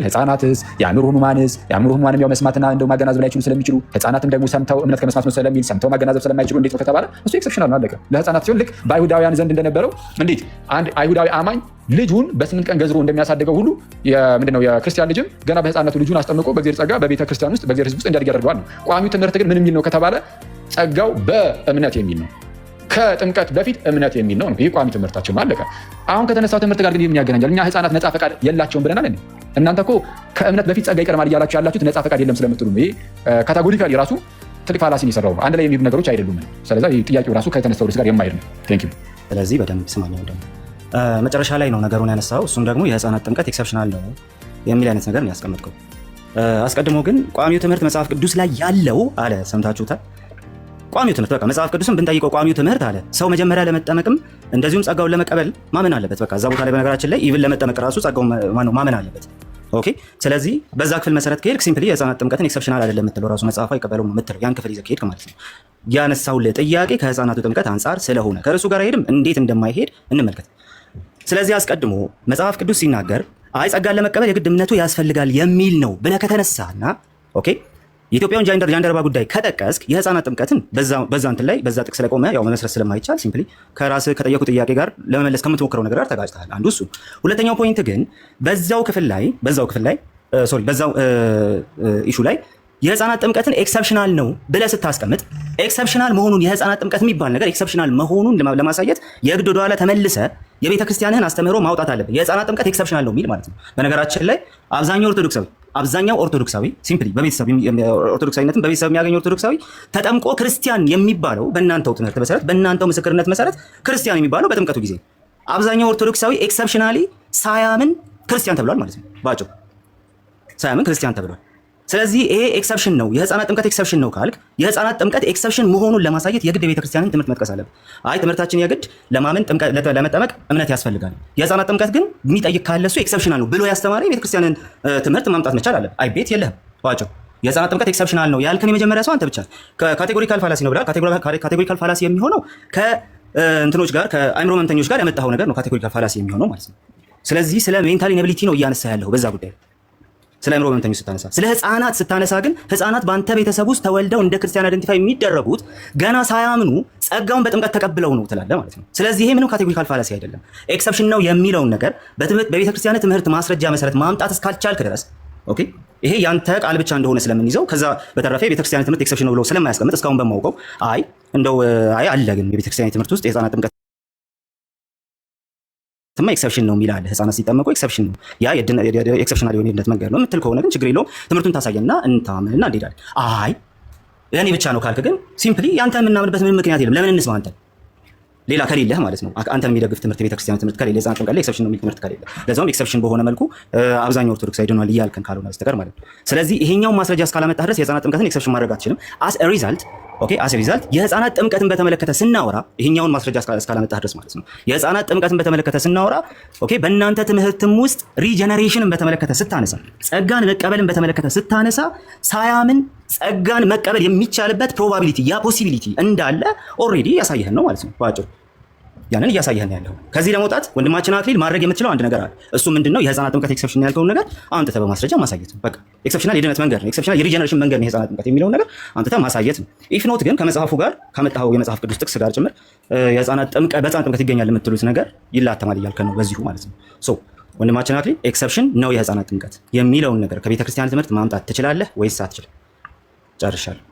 ህፃናትስ የአእምሮ ህሙማንም ያው መስማትና እንደው ማገናዘብ ላይችሉ ስለሚችሉ ህፃናትም ደግሞ ሰምተው እምነት ከመስማት ነው ስለሚል ሰምተው ማገናዘብ ስለማይችሉ እንዴት ነው ከተባለ እሱ ኤክሰፕሽናል ነው አለቀ። ለህፃናት ሲሆን ልክ በአይሁዳውያን ዘንድ እንደነበረው እንዴት አንድ አይሁዳዊ አማኝ ልጁን በ8 ቀን ገዝሮ እንደሚያሳድገው ሁሉ ምንድነው የክርስቲያን ልጅም ገና በህፃናቱ ልጁን አስጠምቆ በእግዚአብሔር ጸጋ በቤተ ክርስቲያን ውስጥ በእግዚአብሔር ህዝብ ውስጥ እንዲያድግ ያደርገዋል ነው። ቋሚው ትምህርት ግን ምን የሚል ነው ከተባለ ጸጋው በእምነት የሚል ነው። ከጥምቀት በፊት እምነት የሚል ነው። ይህ ቋሚ ትምህርታችን ነው አለቀ። አሁን ከተነሳው ትምህርት ጋር ግን ምን ያገናኛል? እኛ ህፃናት ነፃ ፈቃድ የላቸውም ብለናል እንዴ? እናንተ እኮ ከእምነት በፊት ጸጋ ይቀርማል እያላችሁ ያላችሁት ነፃ ፈቃድ የለም ስለምትሉ ነው። ይሄ ካታጎሪካሊ ራሱ ትልቅ ፋላሲን የሰራው አንድ ላይ የሚሄዱ ነገሮች አይደሉም። ስለዚህ ጥያቄው ራሱ ከተነሳው ጋር የማይሄድ ነው። ቴንክ ዩ። ስለዚህ በደንብ ስማኛው ደግሞ መጨረሻ ላይ ነው ነገሩን ያነሳው። እሱም ደግሞ የህፃናት ጥምቀት ኤክሰፕሽናል ነው የሚል አይነት ነገር ነው ያስቀመጥከው። አስቀድሞ ግን ቋሚው ትምህርት መጽሐፍ ቅዱስ ላይ ያለው አለ። ሰምታችሁታል? ቋሚው ትምህርት በቃ መጽሐፍ ቅዱስን ብንጠይቀው ቋሚው ትምህርት አለ። ሰው መጀመሪያ ለመጠመቅም እንደዚሁም ጸጋውን ለመቀበል ማመን አለበት። በቃ እዛ ቦታ ላይ በነገራችን ላይ ኢቭን ለመጠመቅ ራሱ ጸጋውን ማመን አለበት። ኦኬ። ስለዚህ በዛ ክፍል መሰረት ከሄድክ ሲምፕሊ የህፃናት ጥምቀትን ኤክሰፕሽናል አይደለም የምትለው ራሱ መጽሐፉ አይቀበለውም የምትለው ያን ክፍል ይዘህ ከሄድክ ማለት ነው። ያነሳውልህ ጥያቄ ከህፃናቱ ጥምቀት አንጻር ስለሆነ ከእርሱ ጋር አይሄድም። እንዴት እንደማይሄድ እንመልከት። ስለዚህ አስቀድሞ መጽሐፍ ቅዱስ ሲናገር አይ ጸጋን ለመቀበል የግድ እምነቱ ያስፈልጋል የሚል ነው ብለህ ከተነሳና ኦኬ የኢትዮጵያን ጃንደረባ ጉዳይ ከጠቀስክ የህፃናት ጥምቀትን በዛ እንትን ላይ በዛ ጥቅስ ላይ ቆመህ ያው መመስረት ስለማይቻል ሲምፕሊ ከራስህ ከጠየቁ ጥያቄ ጋር ለመመለስ ከምትሞክረው ነገር ጋር ተጋጭተሃል። አንዱ እሱ። ሁለተኛው ፖይንት ግን በዛው ኢሹ ላይ የህፃናት ጥምቀትን ኤክሰፕሽናል ነው ብለህ ስታስቀምጥ ኤክሰፕሽናል መሆኑን የህፃናት ጥምቀት የሚባል ነገር ኤክሰፕሽናል መሆኑን ለማሳየት የግድ ወደኋላ ተመልሰ የቤተ ክርስቲያንህን አስተምህሮ ማውጣት አለብህ። የህፃናት ጥምቀት ኤክሰፕሽናል ነው የሚል ማለት ነው። በነገራችን ላይ አብዛኛው ኦርቶዶክሳዊ ሲምፕሊ ኦርቶዶክሳዊነትን በቤተሰብ የሚያገኘው ኦርቶዶክሳዊ ተጠምቆ ክርስቲያን የሚባለው በእናንተው ትምህርት መሰረት በእናንተው ምስክርነት መሰረት ክርስቲያን የሚባለው በጥምቀቱ ጊዜ አብዛኛው ኦርቶዶክሳዊ ኤክሰፕሽናሊ ሳያምን ክርስቲያን ተብሏል ማለት ነው። ባጭሩ ሳያምን ክርስቲያን ተብሏል። ስለዚህ ይሄ ኤክሰፕሽን ነው የህፃናት ጥምቀት ኤክሰፕሽን ነው ካልክ የህፃናት ጥምቀት ኤክሰፕሽን መሆኑን ለማሳየት የግድ የቤተክርስቲያንን ትምህርት መጥቀስ አለብህ። አይ ትምህርታችን የግድ ለመጠመቅ እምነት ያስፈልጋል፣ የህፃናት ጥምቀት ግን የሚጠይቅ ካለ እሱ ኤክሰፕሽናል ነው ብሎ ያስተማረ የቤተክርስቲያንን ትምህርት ማምጣት መቻል አለብህ። አይ ቤት የለህም ባጭሩ። የህፃናት ጥምቀት ኤክሰፕሽናል ነው ያልከን የመጀመሪያ ሰው አንተ ብቻ። ካቴጎሪካል ፋላሲ ነው ብለሃል። ካቴጎሪካል ፋላሲ የሚሆነው ከእንትኖች ጋር ከአይምሮ ህመምተኞች ጋር ያመጣኸው ነገር ነው ካቴጎሪካል ፋላሲ የሚሆነው ማለት ነው። ስለዚህ ስለ ሜንታል ኢነቢሊቲ ነው እያነሳ ያለው በዛ ጉዳይ ስለ አእምሮ ህመምተኞች ስታነሳ። ስለ ህፃናት ስታነሳ ግን ህፃናት በአንተ ቤተሰብ ውስጥ ተወልደው እንደ ክርስቲያን አይደንቲፋይ የሚደረጉት ገና ሳያምኑ ጸጋውን በጥምቀት ተቀብለው ነው ትላለህ ማለት ነው። ስለዚህ ይሄ ምንም ካቴጎሪካል ፋላሲ አይደለም። ኤክሰፕሽን ነው የሚለውን ነገር በቤተክርስቲያን ትምህርት ማስረጃ መሰረት ማምጣት እስካልቻልክ ድረስ ኦኬ ይሄ ያንተ ቃል ብቻ እንደሆነ ስለምንይዘው ከዛ በተረፈ የቤተክርስቲያን ትምህርት ኤክሰፕሽን ነው ብሎ ስለማያስቀምጥ እስካሁን በማውቀው አይ አለ ግን የቤተክርስቲያን ትምህርት ውስጥ የህፃናት ጥምቀት ኤክሰፕሽን ነው የሚል አለ። ህፃናት ሲጠመቁ ኤክሰፕሽን ነው ያ ኤክሰፕሽናል የሆነ የድነት መንገድ ነው የምትል ከሆነ ግን ችግር የለውም። ትምህርቱን ታሳየና እንታመንና እንሄዳለን። አይ እኔ ብቻ ነው ካልክ ግን ሲምፕሊ ያንተ የምናምንበት ምንም ምክንያት የለም። ለምን እንስማ አንተ ሌላ ከሌለህ ማለት ነው። አንተን የሚደግፍ ትምህርት ቤተክርስቲያን ትምህርት ከሌለ ህፃናት ጥምቀት ላይ ኤክሰፕሽን ነው የሚል ትምህርት ከሌለ ለዛውም ኤክሰፕሽን በሆነ መልኩ አብዛኛው ኦርቶዶክስ አይደናል እያልከን ካልሆነ በስተቀር ማለት ነው። ስለዚህ ይሄኛውን ማስረጃ እስካላመጣህ ድረስ የህፃናት ጥምቀትን ኤክሰፕሽን ማድረግ አትችልም። አስ ሪዛልት የህፃናት ጥምቀትን በተመለከተ ስናወራ ይሄኛውን ማስረጃ እስካላመጣህ ድረስ ማለት ነው የህፃናት ጥምቀትን በተመለከተ ስናወራ በእናንተ ትምህርትም ውስጥ ሪጀነሬሽንን በተመለከተ ስታነሳ ጸጋን መቀበልን በተመለከተ ስታነሳ ሳያምን ጸጋን መቀበል የሚቻልበት ፕሮባቢሊቲ ያ ፖሲቢሊቲ እንዳለ ኦልሬዲ ያሳየህን ነው ማለት ነው። ባጭሩ ያንን እያሳየህን ያለው። ከዚህ ለመውጣት ወንድማችን አክሊል ማድረግ የምትችለው አንድ ነገር አለ። እሱ ምንድነው? የህፃናት ጥምቀት ኤክሰፕሽን ያልከውን ነገር አንተ በማስረጃ ማሳየት ነው። በቃ ኤክሰፕሽናል የድነት መንገድ ነው፣ ኤክሰፕሽናል የሪጀነሬሽን መንገድ ነው የህፃናት ጥምቀት የሚለውን ነገር አንተ ማሳየት ነው። ኢፍ ኖት ግን ከመጽሐፉ ጋር ከመጣው የመጽሐፍ ቅዱስ ጥቅስ ጋር ጭምር በህፃናት ጥምቀት ይገኛል የምትሉት ነገር ይላተማል እያልከን ነው በዚሁ ማለት ነው። ወንድማችን አክሊል ኤክሰፕሽን ነው የህፃናት ጥምቀት የሚለውን ነገር ከቤተክርስቲያን ትምህርት ማምጣት ትችላለህ ወይስ አትችልም? ጨርሻለሁ።